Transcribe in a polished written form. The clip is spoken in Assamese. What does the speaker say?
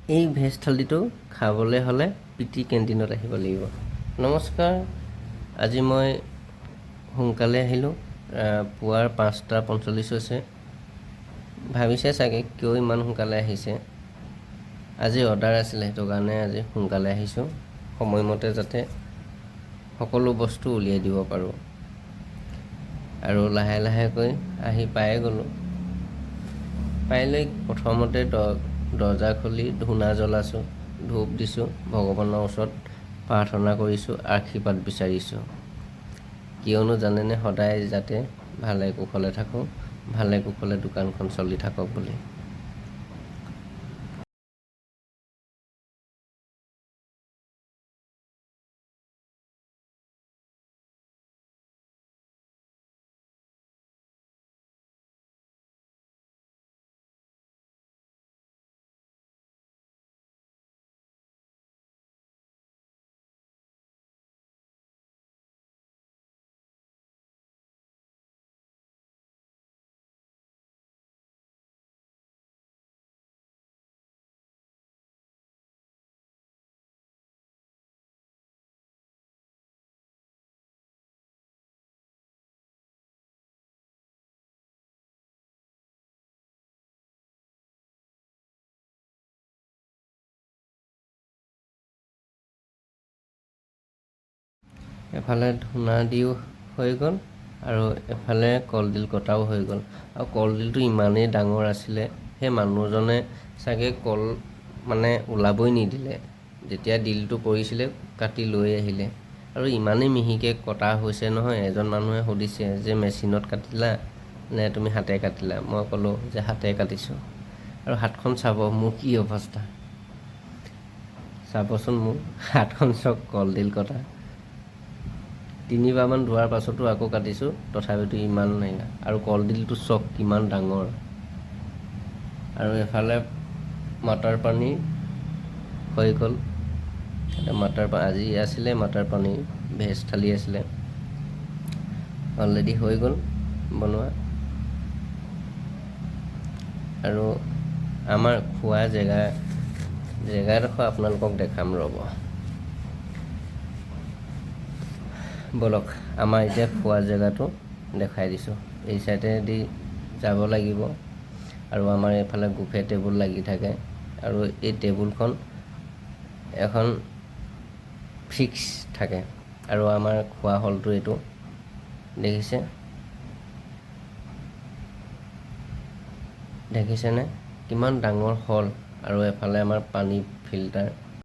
এই ভেজ থালিটো খাবলৈ হ'লে পিটি কেণ্টিনত আহিব লাগিব। নমস্কাৰ, আজি মই সোনকালে আহিলোঁ। পুৱাৰ 5:45 হৈছে। ভাবিছে চাগে কিয় ইমান সোনকালে আহিছে। আজি অৰ্ডাৰ আছিলে, সেইটো কাৰণে আজি সোনকালে আহিছোঁ, সময়মতে যাতে সকলো বস্তু উলিয়াই দিব পাৰোঁ। আৰু লাহে লাহেকৈ আহি পায়ে গ'লোঁ। পাৰিলে প্ৰথমতে দৰ্জা খুলি ধূনা জ্বলাইছোঁ, ধূপ দিছোঁ, ভগৱানৰ ওচৰত প্ৰাৰ্থনা কৰিছোঁ, আশীৰ্বাদ বিচাৰিছোঁ। কিয়নো জানেনে, সদায় যাতে ভালে কুশলে থাকোঁ, ভালে কুশলে দোকানখন চলি থাকক বুলি। এফালে ধূনা দিও হৈ গ'ল আৰু এফালে কলডিল কটাও হৈ গ'ল। আৰু কলডিলটো ইমানেই ডাঙৰ আছিলে, সেই মানুহজনে চাগে কল ওলাবই নিদিলে। যেতিয়া ডিলটো পৰিছিলে কাটি লৈ আহিলে। আৰু ইমানেই মিহিকৈ কটা হৈছে নহয়, এজন মানুহে সুধিছে যে মেচিনত কাটিলা নে তুমি হাতে কাটিলা? মই ক'লোঁ যে হাতে কাটিছোঁ। আৰু হাতখন চাব মোৰ কি অৱস্থা, চাবচোন মোৰ হাতখন চাওক, কলডিল কটা। 3বাৰমান ধোৱাৰ পাছতো আকৌ কাটিছোঁ, তথাপিতো ইমান নাই। আৰু কলডিলটো চাওক কিমান ডাঙৰ। আৰু এফালে মটৰ পনীৰ হৈ গ'ল। আজি আছিলে মটৰ পনীৰ, ভেজ থালি আছিলে, অলৰেডি হৈ গ'ল বনোৱা। আৰু আমাৰ খোৱা জেগাডোখৰ আপোনালোকক দেখাম ৰ'ব। ব'লক, আমাৰ এতিয়া খোৱা জেগাটো দেখাই দিছোঁ। এই চাইডেদি যাব লাগিব। আৰু আমাৰ এইফালে বুফে টেবুল লাগি থাকে। আৰু এই টেবুলখন এখন ফিক্স থাকে। আৰু আমাৰ খোৱা হলটো এইটো দেখিছেনে কিমান ডাঙৰ হল। আৰু এফালে আমাৰ পানী ফিল্টাৰ